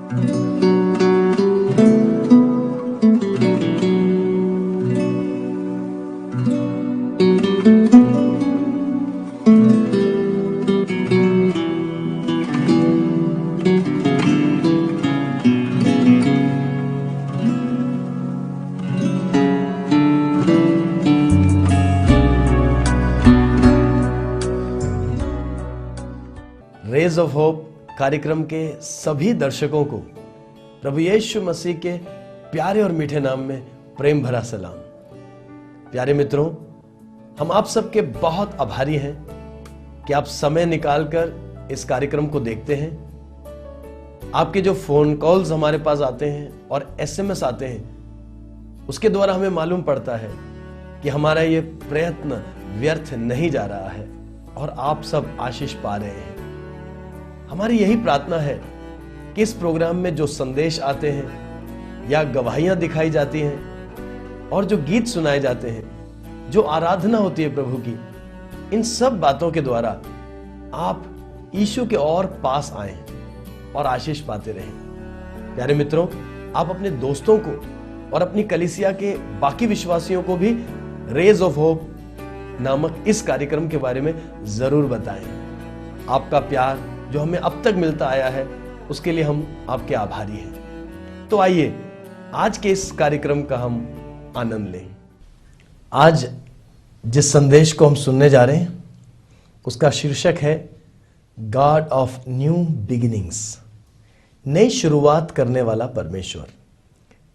Raise of hope कार्यक्रम के सभी दर्शकों को प्रभु यीशु मसीह के प्यारे और मीठे नाम में प्रेम भरा सलाम। प्यारे मित्रों, हम आप सबके बहुत आभारी हैं कि आप समय निकालकर इस कार्यक्रम को देखते हैं। आपके जो फोन कॉल्स हमारे पास आते हैं और एसएमएस आते हैं, उसके द्वारा हमें मालूम पड़ता है कि हमारा ये प्रयत्न व्यर्थ नहीं जा रहा है और आप सब आशीष पा रहे हैं। हमारी यही प्रार्थना है कि इस प्रोग्राम में जो संदेश आते हैं या गवाहियां दिखाई जाती हैं और जो गीत सुनाए जाते हैं, जो आराधना होती है प्रभु की, इन सब बातों के द्वारा आप यीशु के और पास आए और आशीष पाते रहें। प्यारे मित्रों, आप अपने दोस्तों को और अपनी कलीसिया के बाकी विश्वासियों को भी रेज ऑफ होप नामक इस कार्यक्रम के बारे में जरूर बताएं। आपका प्यार जो हमें अब तक मिलता आया है, उसके लिए हम आपके आभारी हैं। तो आइए आज के इस कार्यक्रम का हम आनंद लें। आज जिस संदेश को हम सुनने जा रहे हैं उसका शीर्षक है गॉड ऑफ न्यू बिगिनिंग्स। नई शुरुआत करने वाला परमेश्वर।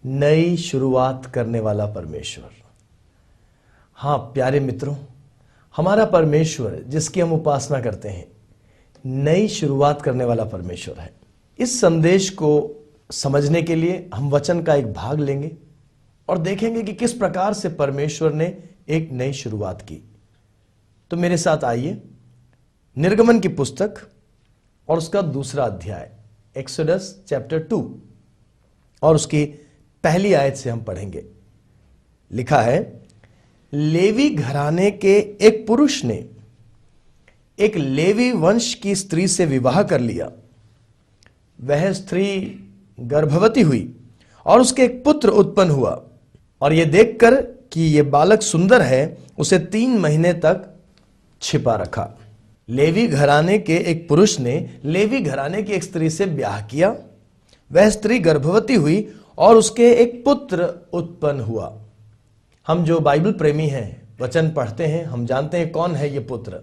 नई शुरुआत करने वाला परमेश्वर। हाँ प्यारे मित्रों, हमारा परमेश्वर जिसकी हम उपासना करते हैं, नई शुरुआत करने वाला परमेश्वर है। इस संदेश को समझने के लिए हम वचन का एक भाग लेंगे और देखेंगे कि किस प्रकार से परमेश्वर ने एक नई शुरुआत की। तो मेरे साथ आइए निर्गमन की पुस्तक और उसका दूसरा अध्याय एक्सोडस चैप्टर 2 और उसकी पहली आयत से हम पढ़ेंगे। लिखा है, लेवी घराने के एक पुरुष ने एक लेवी वंश की स्त्री से विवाह कर लिया। वह स्त्री गर्भवती हुई और उसके एक पुत्र उत्पन्न हुआ, और यह देखकर कि यह बालक सुंदर है, उसे 3 महीने तक छिपा रखा। लेवी घराने के एक पुरुष ने लेवी घराने की एक स्त्री से ब्याह किया। वह स्त्री गर्भवती हुई और उसके एक पुत्र उत्पन्न हुआ। हम जो बाइबल प्रेमी हैं, वचन पढ़ते हैं, हम जानते हैं कौन है ये पुत्र।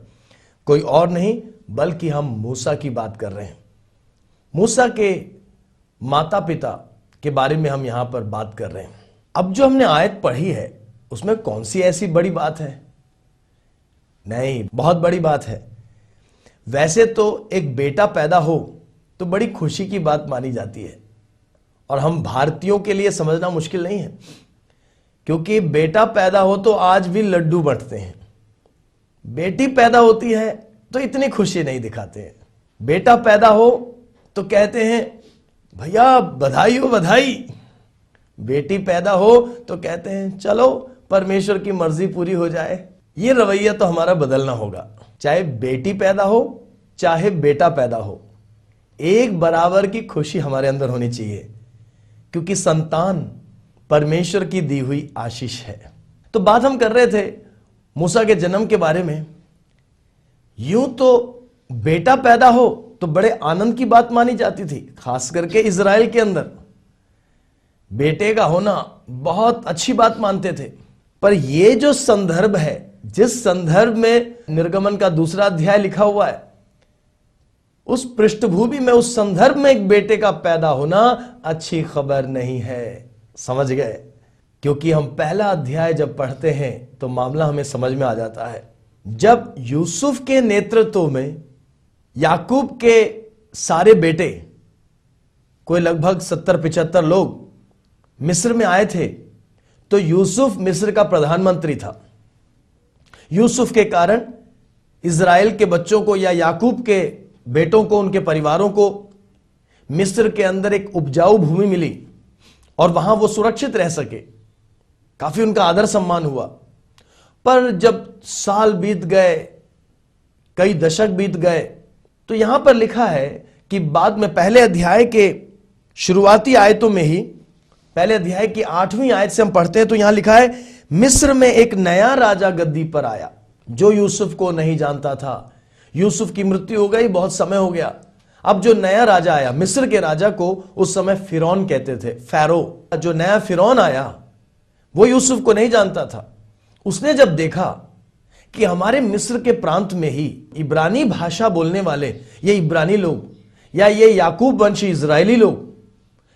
कोई और नहीं बल्कि हम मूसा की बात कर रहे हैं। मूसा के माता पिता के बारे में हम यहां पर बात कर रहे हैं। अब जो हमने आयत पढ़ी है उसमें कौन सी ऐसी बड़ी बात है? नहीं, बहुत बड़ी बात है। वैसे तो एक बेटा पैदा हो तो बड़ी खुशी की बात मानी जाती है, और हम भारतीयों के लिए समझना मुश्किल नहीं है, क्योंकि बेटा पैदा हो तो आज भी लड्डू बंटते हैं। बेटी पैदा होती है तो इतनी खुशी नहीं दिखाते हैं। बेटा पैदा हो तो कहते हैं भैया बधाई हो बधाई। बेटी पैदा हो तो कहते हैं चलो परमेश्वर की मर्जी पूरी हो जाए। ये रवैया तो हमारा बदलना होगा। चाहे बेटी पैदा हो चाहे बेटा पैदा हो, एक बराबर की खुशी हमारे अंदर होनी चाहिए, क्योंकि संतान परमेश्वर की दी हुई आशीष है। तो बात हम कर रहे थे मूसा के जन्म के बारे में। यूं तो बेटा पैदा हो तो बड़े आनंद की बात मानी जाती थी, खास करके इजराइल के अंदर बेटे का होना बहुत अच्छी बात मानते थे। पर यह जो संदर्भ है, जिस संदर्भ में निर्गमन का दूसरा अध्याय लिखा हुआ है, उस पृष्ठभूमि में, उस संदर्भ में एक बेटे का पैदा होना अच्छी खबर नहीं है। समझ गए? क्योंकि हम पहला अध्याय जब पढ़ते हैं तो मामला हमें समझ में आ जाता है। जब यूसुफ के नेतृत्व में याकूब के सारे बेटे, कोई लगभग 70-75 लोग मिस्र में आए थे, तो यूसुफ मिस्र का प्रधानमंत्री था। यूसुफ के कारण इजराइल के बच्चों को या याकूब के बेटों को, उनके परिवारों को मिस्र के अंदर एक उपजाऊ भूमि मिली और वहां वो सुरक्षित रह सके। काफी उनका आदर सम्मान हुआ। पर जब साल बीत गए, कई दशक बीत गए, तो यहां पर लिखा है कि बाद में पहले अध्याय के शुरुआती आयतों में ही पहले अध्याय की 8वीं आयत से हम पढ़ते हैं तो यहां लिखा है, मिस्र में एक नया राजा गद्दी पर आया जो यूसुफ को नहीं जानता था। यूसुफ की मृत्यु हो गई, बहुत समय हो गया। अब जो नया राजा आया, मिस्र के राजा को उस समय फिरौन कहते थे, फैरो। जो नया फिरौन आया वो यूसुफ को नहीं जानता था। उसने जब देखा कि हमारे मिस्र के प्रांत में ही इब्रानी भाषा बोलने वाले ये इब्रानी लोग या ये याकूब वंशी इजरायली लोग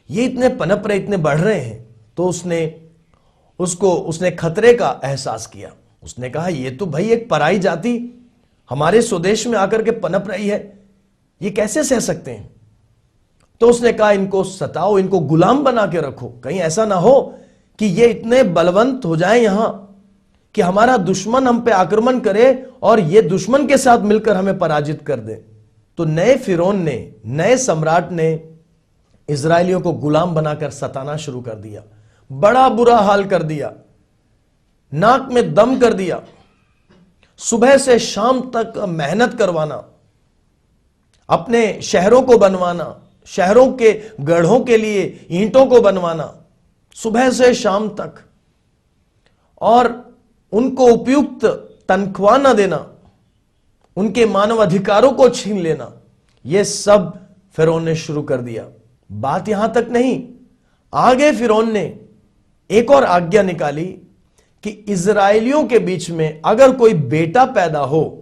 ये इतने पनप रहे, इतने बढ़ रहे हैं, तो उसने खतरे का एहसास किया। उसने कहा, ये तो भाई एक पराई जाति हमारे स्वदेश में आकर के पनप रही है, ये कैसे सह सकते हैं। तो उसने कहा, इनको सताओ, इनको गुलाम बना के रखो, कहीं ऐसा ना हो कि ये इतने बलवंत हो जाएं यहां कि हमारा दुश्मन हम पे आक्रमण करे और ये दुश्मन के साथ मिलकर हमें पराजित कर दे। तो नए फिरौन ने, नए सम्राट ने इजरायलियों को गुलाम बनाकर सताना शुरू कर दिया, बड़ा बुरा हाल कर दिया, नाक में दम कर दिया, सुबह से शाम तक मेहनत करवाना, अपने शहरों को बनवाना, शहरों के गढ़ों के लिए ईंटों को बनवाना, सुबह से शाम तक, और उनको उपयुक्त तनख्वाह न देना, उनके मानव अधिकारों को छीन लेना, यह सब फिरौन ने शुरू कर दिया। बात यहां तक नहीं, आगे फिरौन ने एक और आज्ञा निकाली कि इजरायलियों के बीच में अगर कोई बेटा पैदा हो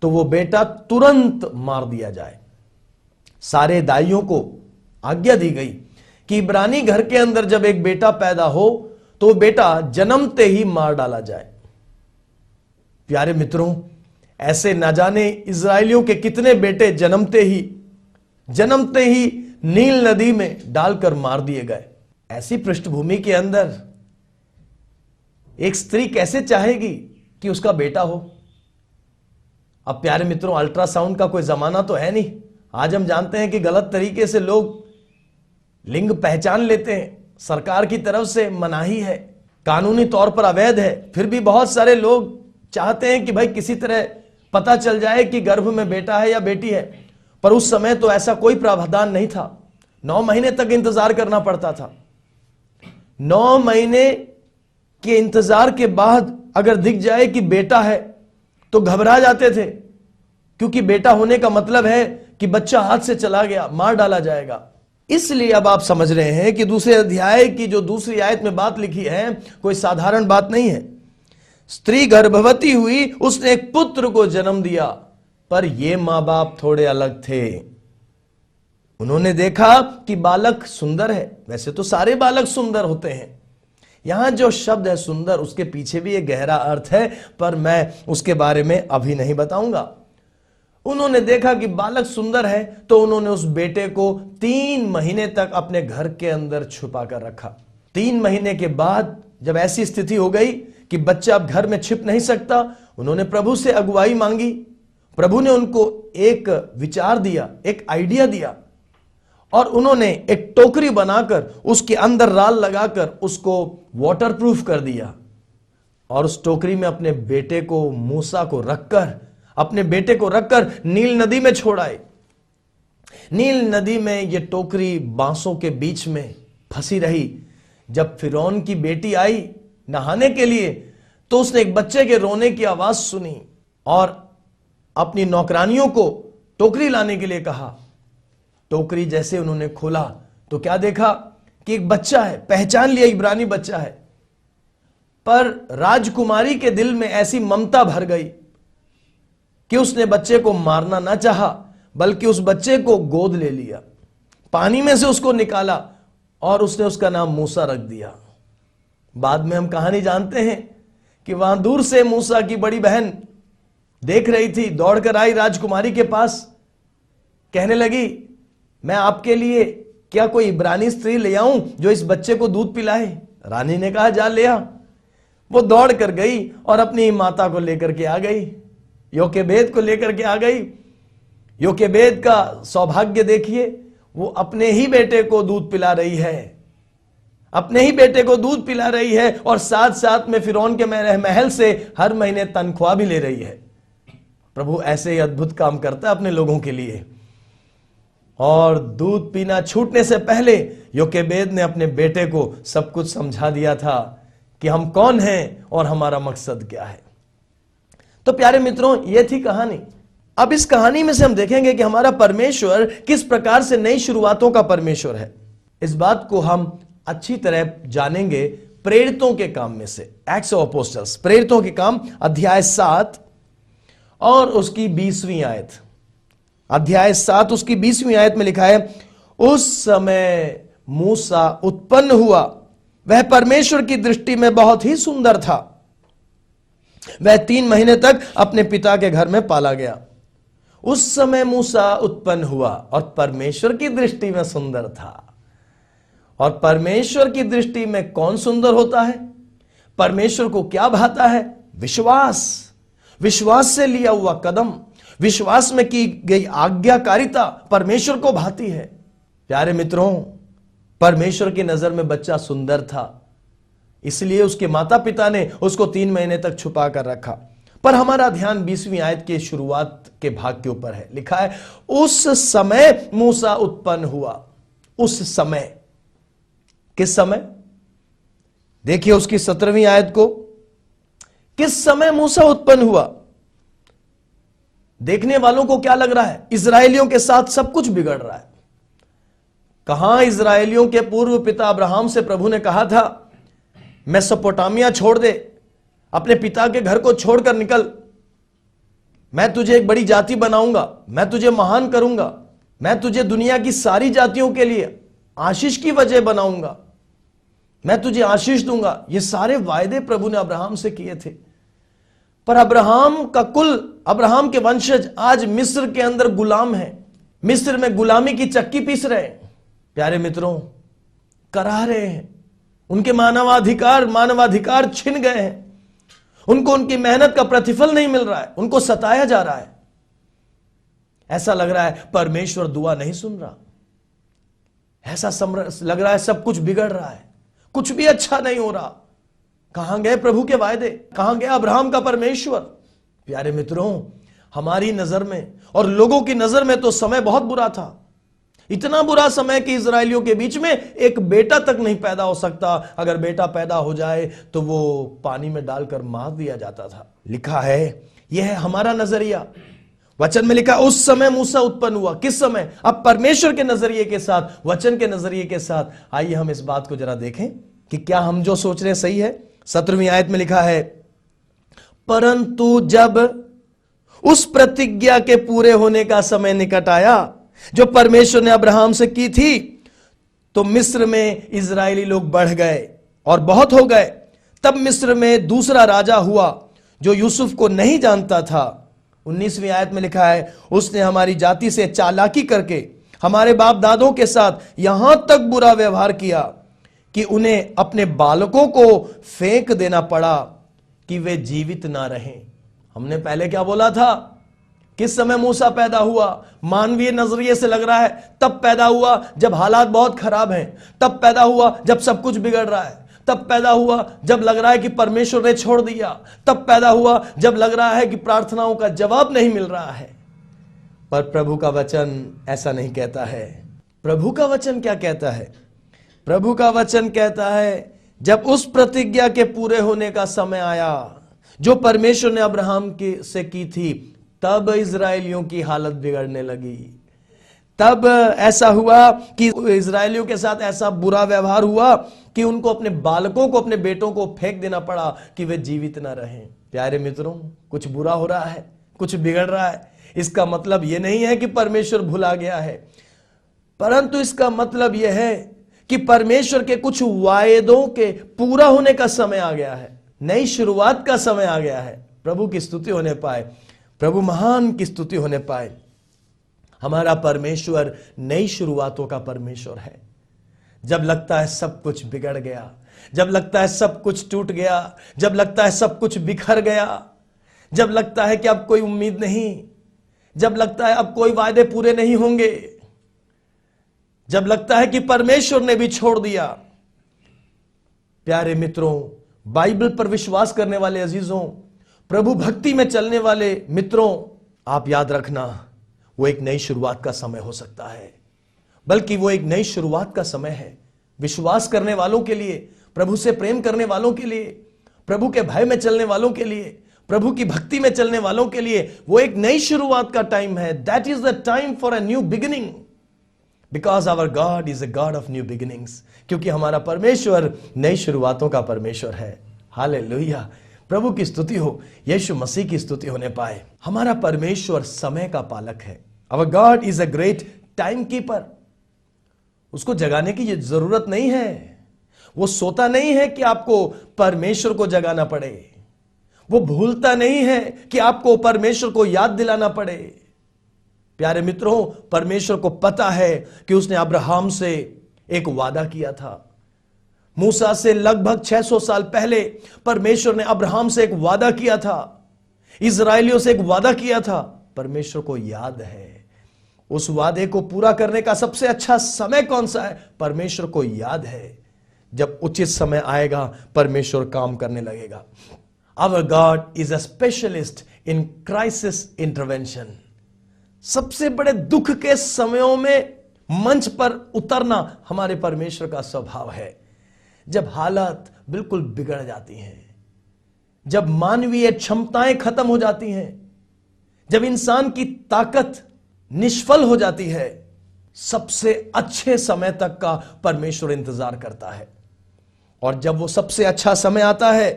तो वो बेटा तुरंत मार दिया जाए। सारे दाइयों को आज्ञा दी गई कि इब्रानी घर के अंदर जब एक बेटा पैदा हो तो वो बेटा जन्मते ही मार डाला जाए। प्यारे मित्रों, ऐसे न जाने इजरायलियों के कितने बेटे जन्मते ही नील नदी में डालकर मार दिए गए। ऐसी पृष्ठभूमि के अंदर एक स्त्री कैसे चाहेगी कि उसका बेटा हो। अब प्यारे मित्रों, अल्ट्रासाउंड का कोई जमाना तो है नहीं। आज हम जानते हैं कि गलत तरीके से लोग लिंग पहचान लेते हैं, सरकार की तरफ से मनाही है, कानूनी तौर पर अवैध है, फिर भी बहुत सारे लोग चाहते हैं कि भाई किसी तरह पता चल जाए कि गर्भ में बेटा है या बेटी है। पर उस समय तो ऐसा कोई प्रावधान नहीं था। 9 महीने तक इंतजार करना पड़ता था। 9 महीने के इंतजार के बाद अगर दिख जाए कि बेटा है तो घबरा जाते थे, क्योंकि बेटा होने का मतलब है कि बच्चा हाथ से चला गया, मार डाला जाएगा। इसलिए अब आप समझ रहे हैं कि दूसरे अध्याय की जो दूसरी आयत में बात लिखी है कोई साधारण बात नहीं है। स्त्री गर्भवती हुई, उसने एक पुत्र को जन्म दिया, पर ये मां बाप थोड़े अलग थे। उन्होंने देखा कि बालक सुंदर है। वैसे तो सारे बालक सुंदर होते हैं, यहां जो शब्द है सुंदर, उसके पीछे भी एक गहरा अर्थ है, पर मैं उसके बारे में अभी नहीं बताऊंगा। उन्होंने देखा कि बालक सुंदर है, तो उन्होंने उस बेटे को 3 महीने तक अपने घर के अंदर छुपा कर रखा। 3 महीने के बाद जब ऐसी स्थिति हो गई कि बच्चा अब घर में छिप नहीं सकता, उन्होंने प्रभु से अगुवाई मांगी। प्रभु ने उनको एक विचार दिया, एक आइडिया दिया, और उन्होंने एक टोकरी बनाकर उसके अंदर राल लगाकर उसको वाटरप्रूफ कर दिया, और उस टोकरी में अपने बेटे को, मूसा को रखकर नील नदी में छोड़ आए। नील नदी में यह टोकरी बांसों के बीच में फंसी रही। जब फिरौन की बेटी आई नहाने के लिए, तो उसने एक बच्चे के रोने की आवाज सुनी और अपनी नौकरानियों को टोकरी लाने के लिए कहा। टोकरी जैसे उन्होंने खोला तो क्या देखा कि एक बच्चा है, पहचान लिया इब्रानी बच्चा है। पर राजकुमारी के दिल में ऐसी ममता भर गई कि उसने बच्चे को मारना ना चाहा, बल्कि उस बच्चे को गोद ले लिया, पानी में से उसको निकाला और उसने उसका नाम मूसा रख दिया। बाद में हम कहानी जानते हैं कि वहां दूर से मूसा की बड़ी बहन देख रही थी, दौड़कर आई राजकुमारी के पास, कहने लगी, मैं आपके लिए क्या कोई इब्रानी स्त्री ले आऊं जो इस बच्चे को दूध पिलाए। रानी ने कहा, जा ले आ। वो दौड़ कर गई और अपनी माता को लेकर के आ गई, योकेबेद को लेकर के आ गई। योकेबेद का सौभाग्य देखिए, वो अपने ही बेटे को दूध पिला रही है, और साथ साथ में फिरौन के महल से हर महीने तनख्वाह भी ले रही है। प्रभु ऐसे ही अद्भुत काम करता है अपने लोगों के लिए। और दूध पीना छूटने से पहले योकेबेद ने अपने बेटे को सब कुछ समझा दिया था कि हम कौन हैं और हमारा मकसद क्या है। तो प्यारे मित्रों, यह थी कहानी। अब इस कहानी में से हम देखेंगे कि हमारा परमेश्वर किस प्रकार से नई शुरुआतों का परमेश्वर है। इस बात को हम अच्छी तरह जानेंगे प्रेरितों के काम में से। एक्ट्स ऑफ अपोस्टल्स, प्रेरितों के काम, अध्याय 7 और उसकी 20वीं आयत। अध्याय 7 उसकी 20वीं आयत में लिखा है, उस समय मूसा उत्पन्न हुआ, वह परमेश्वर की दृष्टि में बहुत ही सुंदर था। वह 3 महीने तक अपने पिता के घर में पाला गया। उस समय मूसा उत्पन्न हुआ और परमेश्वर की दृष्टि में सुंदर था। और परमेश्वर की दृष्टि में कौन सुंदर होता है? परमेश्वर को क्या भाता है? विश्वास। विश्वास से लिया हुआ कदम, विश्वास में की गई आज्ञाकारिता परमेश्वर को भाती है। प्यारे मित्रों, परमेश्वर की नजर में बच्चा सुंदर था, इसलिए उसके माता पिता ने उसको 3 महीने तक छुपा कर रखा। पर हमारा ध्यान 20वीं आयत के शुरुआत के भाग के ऊपर है। लिखा है, उस समय मूसा उत्पन्न हुआ। उस समय, किस समय? देखिए उसकी 17वीं आयत को, किस समय मूसा उत्पन्न हुआ। देखने वालों को क्या लग रहा है? इजरायलियों के साथ सब कुछ बिगड़ रहा है। कहां इजरायलियों के पूर्व पिता अब्राहम से प्रभु ने कहा था, मेसोपोटामिया छोड़ दे, अपने पिता के घर को छोड़कर निकल, मैं तुझे एक बड़ी जाति बनाऊंगा, मैं तुझे महान करूंगा, मैं तुझे दुनिया की सारी जातियों के लिए आशीष की वजह बनाऊंगा, मैं तुझे आशीष दूंगा। ये सारे वायदे प्रभु ने अब्राहम से किए थे। पर अब्राहम का कुल, अब्राहम के वंशज आज मिस्र के अंदर गुलाम हैं, मिस्र में गुलामी की चक्की पीस रहे हैं। प्यारे मित्रों, करा रहे हैं, उनके मानवाधिकार छिन गए हैं, उनको उनकी मेहनत का प्रतिफल नहीं मिल रहा है, उनको सताया जा रहा है। ऐसा लग रहा है परमेश्वर दुआ नहीं सुन रहा, ऐसा लग रहा है सब कुछ बिगड़ रहा है, कुछ भी अच्छा नहीं हो रहा। कहां गए प्रभु के वायदे? कहां गया अब्राहम का परमेश्वर? प्यारे मित्रों, हमारी नजर में और लोगों की नजर में तो समय बहुत बुरा था। इतना बुरा समय कि इजरायलियों के बीच में एक बेटा तक नहीं पैदा हो सकता। अगर बेटा पैदा हो जाए तो वो पानी में डालकर मार दिया जाता था। लिखा है, यह है हमारा नजरिया। वचन में लिखा, उस समय मूसा उत्पन्न हुआ। किस समय? अब परमेश्वर के नजरिए के साथ, वचन के नजरिए के साथ। आइए हम इस बात को जरा देखें कि क्या हम जो सोच रहे सही है। 17वीं आयत में लिखा है, परंतु जब उस प्रतिज्ञा के पूरे होने का समय निकट आया जो परमेश्वर ने अब्राहम से की थी, तो मिस्र में इजरायली लोग बढ़ गए और बहुत हो गए। तब मिस्र में दूसरा राजा हुआ जो यूसुफ को नहीं जानता था। 19वीं आयत में लिखा है, उसने हमारी जाति से चालाकी करके हमारे बाप दादों के साथ यहां तक बुरा व्यवहार किया कि उन्हें अपने बालकों को फेंक देना पड़ा कि वे जीवित ना रहें। हमने पहले क्या बोला था? किस समय मूसा पैदा हुआ? मानवीय नजरिए से लग रहा है तब पैदा हुआ जब हालात बहुत खराब हैं, तब पैदा हुआ जब सब कुछ बिगड़ रहा है, तब पैदा हुआ जब लग रहा है कि परमेश्वर ने छोड़ दिया, तब पैदा हुआ जब लग रहा है कि प्रार्थनाओं का जवाब नहीं मिल रहा है। पर प्रभु का वचन ऐसा नहीं कहता है। प्रभु का वचन क्या कहता है? प्रभु का वचन कहता है, जब उस प्रतिज्ञा के पूरे होने का समय आया जो परमेश्वर ने अब्राहम से की थी, तब इजरायलियों की हालत बिगड़ने लगी। तब ऐसा हुआ कि इजरायलियों के साथ ऐसा बुरा व्यवहार हुआ कि उनको अपने बालकों को, अपने बेटों को फेंक देना पड़ा कि वे जीवित ना रहें। प्यारे मित्रों, कुछ बुरा हो रहा है, कुछ बिगड़ रहा है। इसका मतलब यह नहीं है कि परमेश्वर भुला गया है, परंतु इसका मतलब यह है कि परमेश्वर के कुछ वायदों के पूरा होने का समय आ गया है, नई शुरुआत का समय आ गया है। प्रभु की स्तुति होने पाए, प्रभु महान की स्तुति होने पाए। हमारा परमेश्वर नई शुरुआतों का परमेश्वर है। जब लगता है सब कुछ बिगड़ गया, जब लगता है सब कुछ टूट गया, जब लगता है सब कुछ बिखर गया, जब लगता है कि अब कोई उम्मीद नहीं, जब लगता है अब कोई वायदे पूरे नहीं होंगे, जब लगता है कि परमेश्वर ने भी छोड़ दिया। प्यारे मित्रों, बाइबल पर विश्वास करने वाले अजीजों, प्रभु भक्ति में चलने वाले मित्रों, आप याद रखना, वो एक नई शुरुआत का समय हो सकता है। बल्कि वो एक नई शुरुआत का समय है विश्वास करने वालों के लिए, प्रभु से प्रेम करने वालों के लिए, प्रभु के भय में चलने वालों के लिए, प्रभु की भक्ति में चलने वालों के लिए वो एक नई शुरुआत का टाइम है। That is the time for a new beginning, because our God is a God of new beginnings. क्योंकि हमारा परमेश्वर नई शुरुआतों का परमेश्वर है। हालेलुया, प्रभु की स्तुति हो, यीशु मसीह की स्तुति होने पाए। हमारा परमेश्वर समय का पालक है। Our God is a great time keeper. उसको जगाने की जरूरत नहीं है, वो सोता नहीं है कि आपको परमेश्वर को जगाना पड़े, वो भूलता नहीं है कि आपको परमेश्वर को याद दिलाना पड़े। प्यारे मित्रों, परमेश्वर को पता है कि उसने अब्राहम से एक वादा किया था। मूसा से लगभग 600 साल पहले परमेश्वर ने अब्राहम से एक वादा किया था, इजराइलियों से एक वादा किया था। परमेश्वर को याद है। उस वादे को पूरा करने का सबसे अच्छा समय कौन सा है? परमेश्वर को याद है। जब उचित समय आएगा परमेश्वर काम करने लगेगा। Our God is a specialist in crisis intervention. सबसे बड़े दुख के समयों में मंच पर उतरना हमारे परमेश्वर का स्वभाव है। जब हालत बिल्कुल बिगड़ जाती हैं, जब मानवीय क्षमताएं खत्म हो जाती हैं, जब इंसान की ताकत निष्फल हो जाती है, सबसे अच्छे समय तक का परमेश्वर इंतजार करता है। और जब वो सबसे अच्छा समय आता है,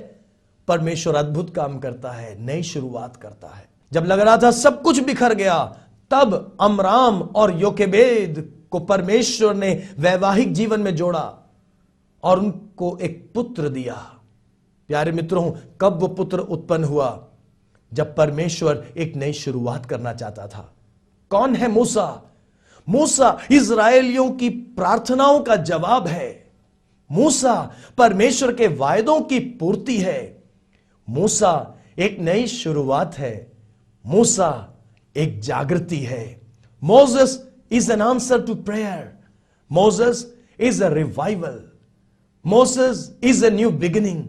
परमेश्वर अद्भुत काम करता है, नई शुरुआत करता है। जब लग रहा था सब कुछ बिखर गया, तब अमराम और योकेबेद को परमेश्वर ने वैवाहिक जीवन में जोड़ा और उनको एक पुत्र दिया। प्यारे मित्रों, कब वो पुत्र उत्पन्न हुआ? जब परमेश्वर एक नई शुरुआत करना चाहता था। कौन है मूसा? मूसा इजराइलियों की प्रार्थनाओं का जवाब है। मूसा परमेश्वर के वायदों की पूर्ति है। मूसा एक नई शुरुआत है। मूसा एक जागृति है। Moses is an answer to prayer. Moses is a revival. Moses is a new beginning.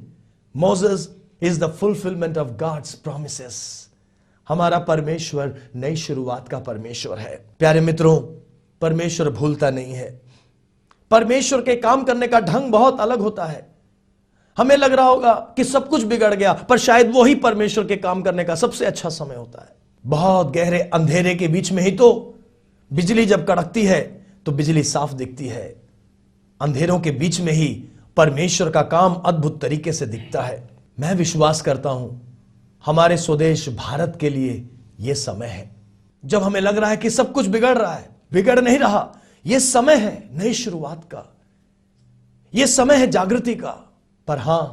Moses is the fulfilment of God's promises. हमारा परमेश्वर नई शुरुआत का परमेश्वर है। प्यारे मित्रों, परमेश्वर भूलता नहीं है। परमेश्वर के काम करने का ढंग बहुत अलग होता है। हमें लग रहा होगा कि सब कुछ बिगड़ गया, पर शायद वो ही परमेश्वर के काम करने का सबसे अच्छा समय होता है। बहुत गहरे अंधेरे के बीच में ही तो बिजली जब कड़कती है तो बिजली साफ दिखती है। अंधेरों के बीच में ही परमेश्वर का काम अद्भुत तरीके से दिखता है। मैं विश्वास करता हूं हमारे स्वदेश भारत के लिए यह समय है जब हमें लग रहा है कि सब कुछ बिगड़ रहा है। बिगड़ नहीं रहा। यह समय है नई शुरुआत का, यह समय है जागृति का। पर हां,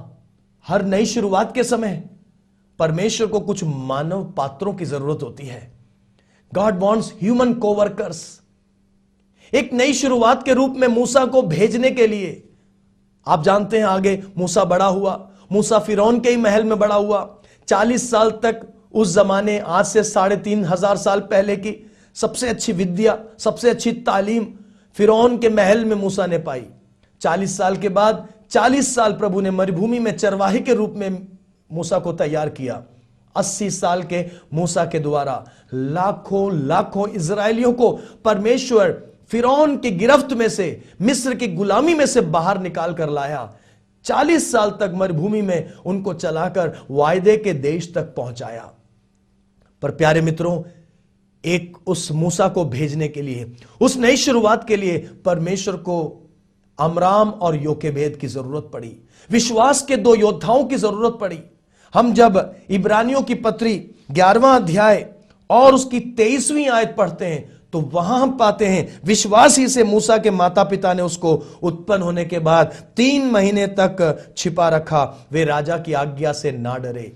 हर नई शुरुआत के समय परमेश्वर को कुछ मानव पात्रों की जरूरत होती है। God wants human coworkers. एक नई शुरुआत के रूप में मूसा को भेजने के लिए, आप जानते हैं आगे मूसा बड़ा हुआ। मूसा फिरौन के ही महल में बड़ा हुआ। 40 साल तक उस जमाने, आज से 3,500 साल पहले की सबसे अच्छी विद्या, सबसे अच्छी तालीम फिरौन के महल में मूसा ने पाई। 40 साल के बाद 40 साल प्रभु ने मरुभूमि में चरवाहे के रूप में मूसा को तैयार किया। 80 साल के मूसा के द्वारा लाखों लाखों इजरायलियों को परमेश्वर फिरौन की गिरफ्त में से, मिस्र की गुलामी में से बाहर निकाल कर लाया। 40 साल तक मरुभूमि में उनको चलाकर वायदे के देश तक पहुंचाया। पर प्यारे मित्रों, एक उस मूसा को भेजने के लिए, उस नई शुरुआत के लिए परमेश्वर को अमराम और योकेबेद की जरूरत पड़ी। विश्वास के 2 योद्धाओं की जरूरत पड़ी। हम जब इब्रानियों की पत्री 11वां अध्याय और उसकी 23वीं आयत पढ़ते हैं तो वहां हम पाते हैं विश्वास ही से मूसा के माता पिता ने उसको उत्पन्न होने के बाद 3 महीने तक छिपा रखा। वे राजा की आज्ञा से ना डरे।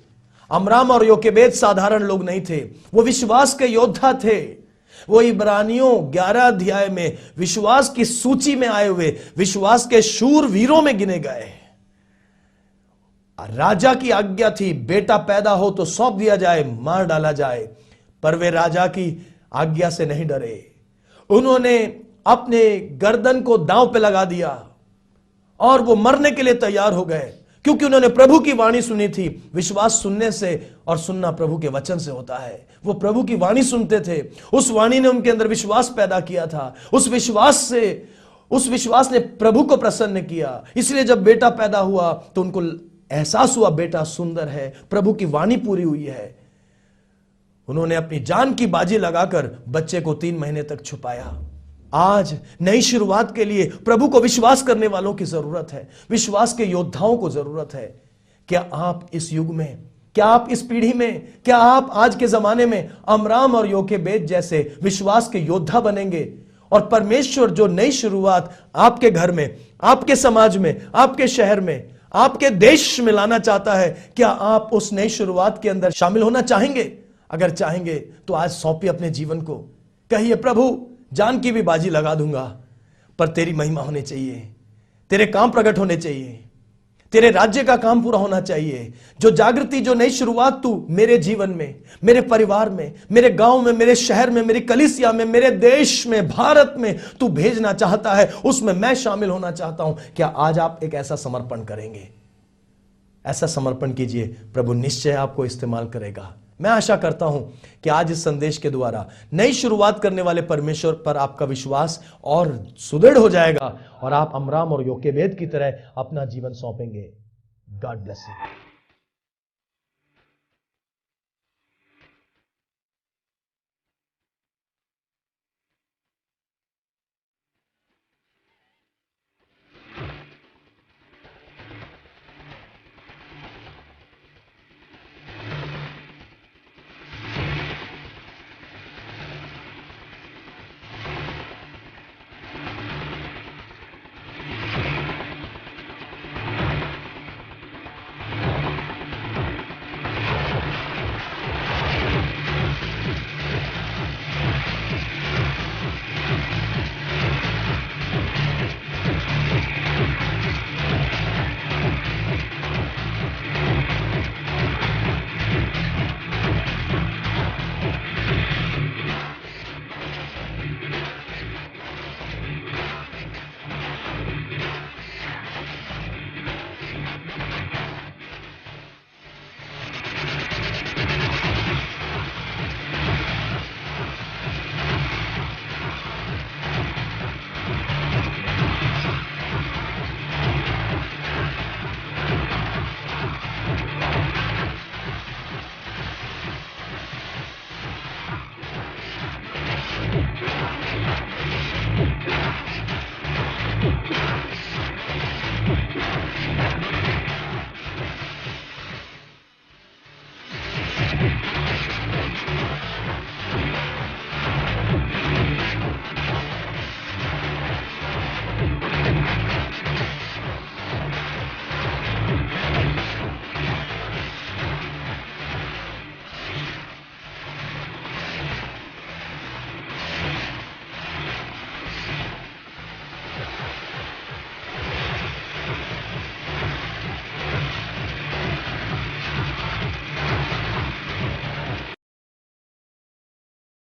अमराम और योकेबेद साधारण लोग नहीं थे, वो विश्वास के योद्धा थे। वो इब्रानियों 11 अध्याय में विश्वास की सूची में आए हुए विश्वास के शूर वीरों में गिने गए। राजा की आज्ञा थी, बेटा पैदा हो तो सौंप दिया जाए, मार डाला जाए। पर वे राजा की आज्ञा से नहीं डरे। उन्होंने अपने गर्दन को दांव पे लगा दिया और वो मरने के लिए तैयार हो गए, क्योंकि उन्होंने प्रभु की वाणी सुनी थी। विश्वास सुनने से और सुनना प्रभु के वचन से होता है। वो प्रभु की वाणी सुनते थे, उस वाणी ने उनके अंदर विश्वास पैदा किया था। उस विश्वास ने प्रभु को प्रसन्न किया। इसलिए जब बेटा पैदा हुआ तो उनको एहसास हुआ बेटा सुंदर है, प्रभु की वाणी पूरी हुई है। उन्होंने अपनी जान की बाजी लगाकर बच्चे को 3 महीने तक छुपाया। आज नई शुरुआत के लिए प्रभु को विश्वास करने वालों की जरूरत है, विश्वास के योद्धाओं को जरूरत है। क्या आप इस युग में, क्या आप इस पीढ़ी में, क्या आप आज के जमाने में अमराम और योकेबेद जैसे विश्वास के योद्धा बनेंगे? और परमेश्वर जो नई शुरुआत आपके घर में, आपके समाज में, आपके शहर में, आपके देश में लाना चाहता है, क्या आप उस नई शुरुआत के अंदर शामिल होना चाहेंगे? अगर चाहेंगे तो आज सौंपिए अपने जीवन को। कहिए प्रभु जान की भी बाजी लगा दूंगा, पर तेरी महिमा होनी चाहिए, तेरे काम प्रकट होने चाहिए, तेरे राज्य का काम पूरा होना चाहिए। जो जागृति, जो नई शुरुआत तू मेरे जीवन में, मेरे परिवार में, मेरे गांव में, मेरे शहर में, मेरी कलीसिया में, मेरे देश में, भारत में तू भेजना चाहता है, उसमें मैं शामिल होना चाहता हूं। क्या आज आप एक ऐसा समर्पण करेंगे? ऐसा समर्पण कीजिए, प्रभु निश्चय आपको इस्तेमाल करेगा। मैं आशा करता हूं कि आज इस संदेश के द्वारा नई शुरुआत करने वाले परमेश्वर पर आपका विश्वास और सुदृढ़ हो जाएगा और आप अमराम और योकेबेद की तरह अपना जीवन सौंपेंगे। God bless you.